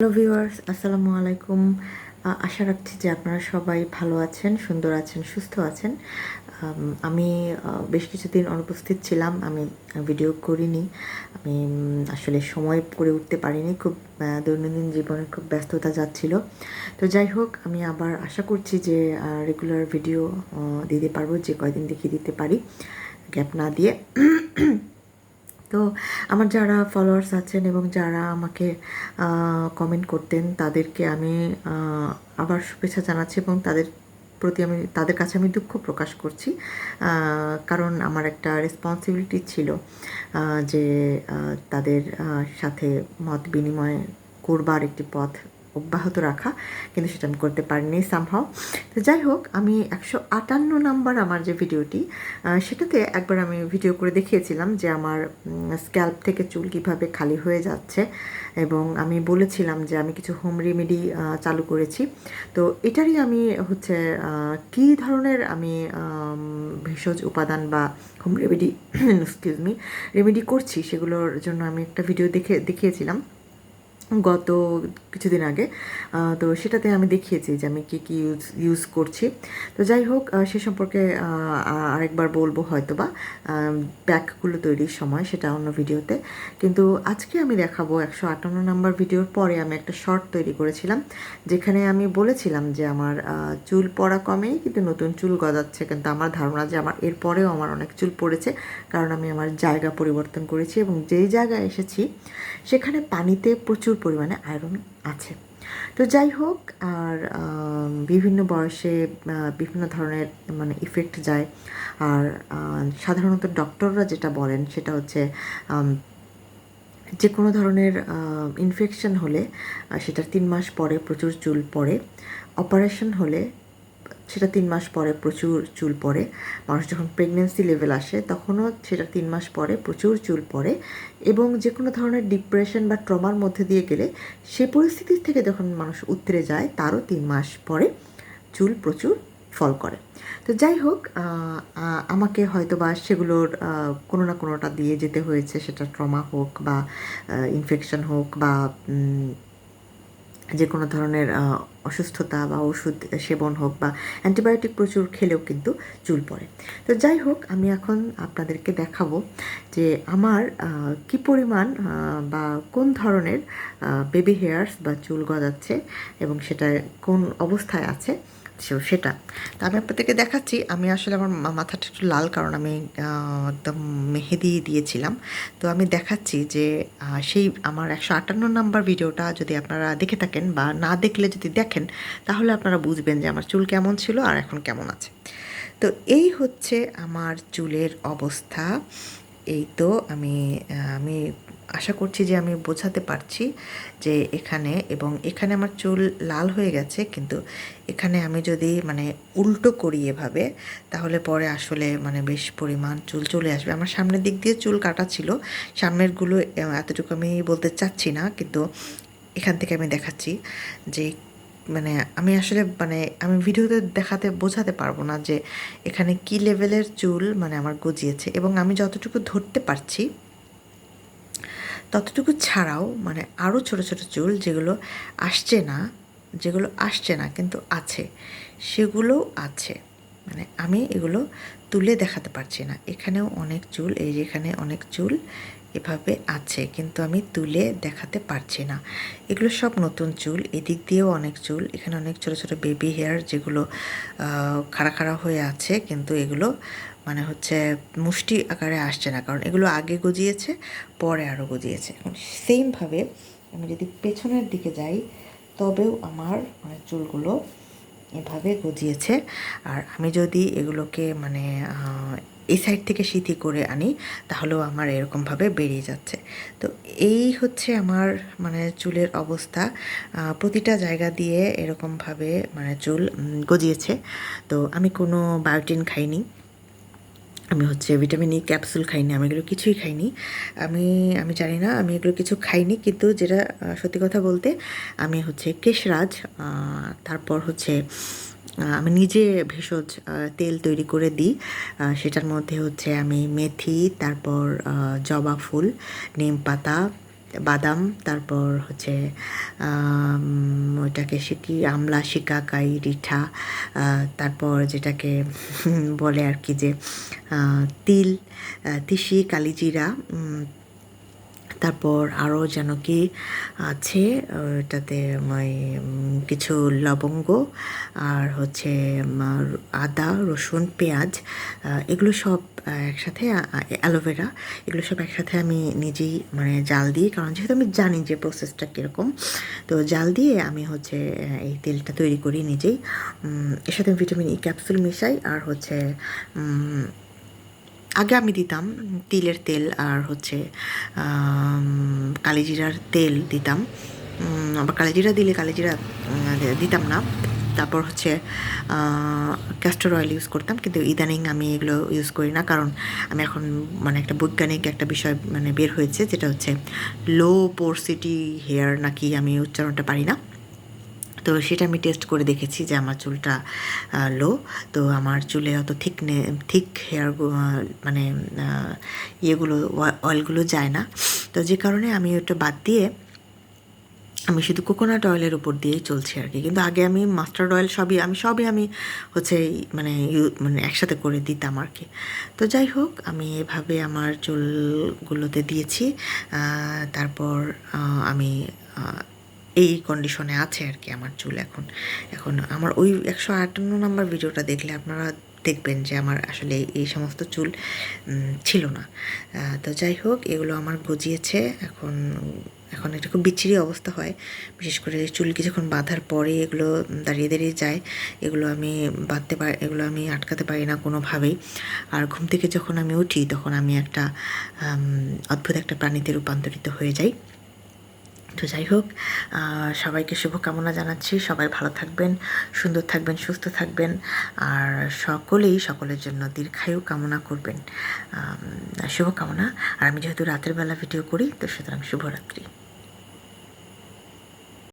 Hello viewers, আসসালামু আলাইকুম। আশা রাখছি যে আপনারা সবাই ভালো আছেন, সুন্দর আছেন, সুস্থ আছেন। আমি বেশ কিছুদিন অনুপস্থিত ছিলাম, আমি ভিডিও করিনি। আমি আসলে সময় করে উঠতে পারিনি, খুব দৈনন্দিন জীবনে খুব ব্যস্ততা যাচ্ছিল। তো যাই হোক, আমি আবার আশা করছি যে রেগুলার ভিডিও দিতে পারবো, যে কয়দিন দেখিয়ে দিতে পারি গ্যাপ না দিয়ে। তো আমার যারা ফলোয়ার্স আছেন এবং যারা আমাকে কমেন্ট করতেন, তাদেরকে আমি আবার শুভেচ্ছা জানাচ্ছি এবং তাদের কাছে আমি দুঃখ প্রকাশ করছি। কারণ আমার একটা রেসপন্সিবিলিটি ছিল যে তাদের সাথে মত বিনিময় করবার একটি পথ অব্যাহত রাখা, কিন্তু সেটা আমি করতে পারিনি সামহাও। তো যাই হোক, আমি 158 নাম্বার আমার যে ভিডিওটি, সেটাতে একবার আমি ভিডিও করে দেখিয়েছিলাম যে আমার স্ক্যাল্প থেকে চুল কীভাবে খালি হয়ে যাচ্ছে, এবং আমি বলেছিলাম যে আমি কিছু হোম রেমেডি চালু করেছি। তো এটারই আমি হচ্ছে কী ধরনের আমি ভেষজ উপাদান বা হোম রেমেডি রেমেডি করছি, সেগুলোর জন্য আমি একটা ভিডিও দেখিয়েছিলাম গত কিছুদিন আগে। তো সেটাতে আমি দেখিয়েছি যে আমি কী ইউজ করছি। তো যাই হোক, সে সম্পর্কে আরেকবার বলবো হয়তো বা প্যাকগুলো তৈরির সময়, সেটা অন্য ভিডিওতে। কিন্তু আজকে আমি দেখাবো 158 নাম্বার ভিডিওর পরে আমি একটা শর্ট তৈরি করেছিলাম, যেখানে আমি বলেছিলাম যে আমার চুল পড়া কমেই, কিন্তু নতুন চুল গজাচ্ছে। কিন্তু আমার ধারণা যে আমার এরপরেও আমার অনেক চুল পড়েছে, কারণ আমি আমার জায়গা পরিবর্তন করেছি এবং যেই জায়গায় এসেছি সেখানে পানিতে প্রচুর পরিমাণে আয়রন আছে। তো যাই হোক, আর বিভিন্ন বয়সে বিভিন্ন ধরনের মানে ইফেক্ট যায়। আর সাধারণত ডক্টররা যেটা বলেন সেটা হচ্ছে যে কোনো ধরনের ইনফেকশন হলে সেটার 3 মাস পরে প্রচুর চুল পড়ে। অপারেশন হলে সেটা 3 মাস পরে প্রচুর চুল পড়ে। মানুষ যখন প্রেগনেন্সি লেভেল আসে তখনও সেটা 3 মাস পরে প্রচুর চুল পড়ে। এবং যে কোনো ধরনের ডিপ্রেশন বা ট্রমার মধ্যে দিয়ে গেলে সে পরিস্থিতি থেকে যখন মানুষ উতরে যায়, তারও 3 মাস পরে চুল প্রচুর ফল করে। তো যাই হোক, আমাকে হয়তো বা সেগুলোর কোনো না কোনোটা দিয়ে যেতে হয়েছে, সেটা ট্রমা হোক বা ইনফেকশন হোক বা যে কোনো ধরনের অসুস্থতা বা ওষুধ সেবন হোক বা অ্যান্টিবায়োটিক প্রচুর খেলেও কিন্তু চুল পড়ে। তো যাই হোক, আমি এখন আপনাদেরকে দেখাবো যে আমার কী পরিমাণ বা কোন ধরনের বেবি হেয়ার্স বা চুল গজাচ্ছে এবং সেটা কোন অবস্থায় আছে সেটা। তো আমি আপনাদেরকে দেখাচ্ছি। আমি আসলে আমার মাথাটা একটু লাল, কারণ আমি একদম মেহেদি দিয়েছিলাম। তো আমি দেখাচ্ছি যে সেই আমার 158 নাম্বার ভিডিওটা যদি আপনারা দেখে থাকেন বা না দেখলে যদি দেখেন, তাহলে আপনারা বুঝবেন যে আমার চুল কেমন ছিল আর এখন কেমন আছে। তো এই হচ্ছে আমার চুলের অবস্থা। এই তো আমি আমি আশা করছি যে আমি বোঝাতে পারছি যে এখানে আমার চুল লাল হয়ে গেছে, কিন্তু এখানে আমি যদি মানে উল্টো করি এভাবে, তাহলে পরে আসলে মানে বেশ পরিমাণ চুল চলে আসবে। আমার সামনের দিক দিয়ে চুল কাটা ছিল, সামনেরগুলো এতটুকু আমি বলতে চাচ্ছি না, কিন্তু এখান থেকে আমি দেখাচ্ছি যে মানে আমি আসলে মানে আমি ভিডিওতে বোঝাতে পারবো না যে এখানে কি লেভেলের চুল মানে আমার গজিয়েছে। এবং আমি যতটুকু ধরতে পারছি ততটুকু ছাড়াও মানে আরও ছোট ছোট চুল যেগুলো আসছে না কিন্তু আছে, সেগুলোও আছে। মানে আমি এগুলো তুলে দেখাতে পারছি না। এখানেও অনেক চুল, এই যে এখানে অনেক চুল এভাবে আছে, কিন্তু আমি তুলে দেখাতে পারছি না। এগুলো সব নতুন চুল। এদিক দিয়েও অনেক চুল, এখানে অনেক ছোট ছোট বেবি হেয়ার যেগুলো খাড়া খাড়া হয়ে আছে, কিন্তু এগুলো মানে হচ্ছে মুষ্টি আকারে আসছে না, কারণ এগুলো আগে গজিয়েছে, পরে আরও গজিয়েছে। এখন সেমভাবে আমি যদি পেছনের দিকে যাই, তবেও আমার মানে চুলগুলো এভাবে গজিয়েছে। আর আমি যদি এগুলোকে মানে এই সাইড থেকে সিধি করে আনি, তাহলেও আমার এরকমভাবে বেরিয়ে যাচ্ছে। তো এই হচ্ছে আমার মানে চুলের অবস্থা। প্রতিটা জায়গা দিয়ে এরকমভাবে মানে চুল গজিয়েছে। তো আমি কোনো বায়োটিন খাইনি, আমি হচ্ছে ভিটামিন ই ক্যাপসুল খাইনি, আমি এগুলো কিছুই খাইনি। আমি আমি জানি না, আমি এগুলো কিছু খাইনি, কিন্তু যেটা সত্যি কথা বলতে আমি হচ্ছে কেশরাজ, তারপর হচ্ছে আমি নিজে ভেষজ তেল তৈরি করে দিই। সেটার মধ্যে হচ্ছে আমি মেথি, তারপর জবা ফুল, নিম পাতা, বাদাম, তারপর হচ্ছে ওইটাকে কি আমলা, শিকাকাই, রিঠা, তারপর যেটাকে বলে আর কি যে তিল, তিসি, কালিজিরা, তারপর আরও যেন কি আছে ওটাতে কিছু লবঙ্গ, আর হচ্ছে আদা, রসুন, পেঁয়াজ, এগুলো সব একসাথে, অ্যালোভেরা, এগুলো সব একসাথে আমি নিজেই মানে জাল দিই, কারণ যেহেতু আমি জানি যে প্রসেসটা কীরকম, তো জাল দিয়ে আমি হচ্ছে এই তেলটা তৈরি করি নিজেই। এর সাথে ভিটামিন ই ক্যাপসুল মেশাই, আর হচ্ছে আগে আমি দিতাম তিলের তেল আর হচ্ছে কালিজিরার তেল দিতাম, আবার কালিজিরা দিলে কালিজিরা দিতাম না। তারপর হচ্ছে ক্যাস্টর অয়েল ইউজ করতাম, কিন্তু ইদানিং আমি এগুলো ইউজ করি না, কারণ আমি এখন মানে একটা বৈজ্ঞানিক একটা বিষয় মানে বের হয়েছে, যেটা হচ্ছে লো পোরসিটি হেয়ার নাকি, আমি উচ্চারণটা পারি না, তো সেটা আমি টেস্ট করে দেখেছি যে আমার চুলটা লো, তো আমার চুলে অত থিক হেয়ার মানে ইয়েগুলো অয়েলগুলো যায় না, তো যে কারণে আমি ওটা বাদ দিয়ে আমি শুধু কোকোনাট অয়েলের উপর দিয়েই চলছি আর কি। কিন্তু আগে আমি মাস্টার্ড অয়েল সবই আমি হচ্ছে মানে একসাথে করে দিতাম আর কি। তো যাই হোক, আমি এভাবে আমার চুলগুলোতে দিয়েছি, তারপর আমি এই কন্ডিশনে আছে আর কি আমার চুল এখন। আমার ওই 158 নম্বর ভিডিওটা দেখলে আপনারা দেখবেন যে আমার আসলে এই সমস্ত চুল ছিল না। তো যাই হোক, এগুলো আমার গজিয়েছে এখন। এটা খুব বিচ্ছিরি অবস্থা হয়, বিশেষ করে চুল কিছুক্ষণ বাঁধার পরে এগুলো দাঁড়িয়ে দাঁড়িয়ে যায়, এগুলো আমি এগুলো আমি আটকাতে পারি না কোনোভাবেই। আর ঘুম থেকে যখন আমি উঠি তখন আমি একটা অদ্ভুত একটা প্রাণীতে রূপান্তরিত হয়ে যাই। তো যাই হোক, সবাইকে শুভকামনা জানাচ্ছি, সবাই ভালো থাকবেন, সুন্দর থাকবেন, সুস্থ থাকবেন, আর সকলের জন্য দীর্ঘায়ু কামনা করবেন, শুভকামনা। আর আমি যেহেতু রাতের বেলা ভিডিও করি, তো সুতরাং শুভরাত্রি।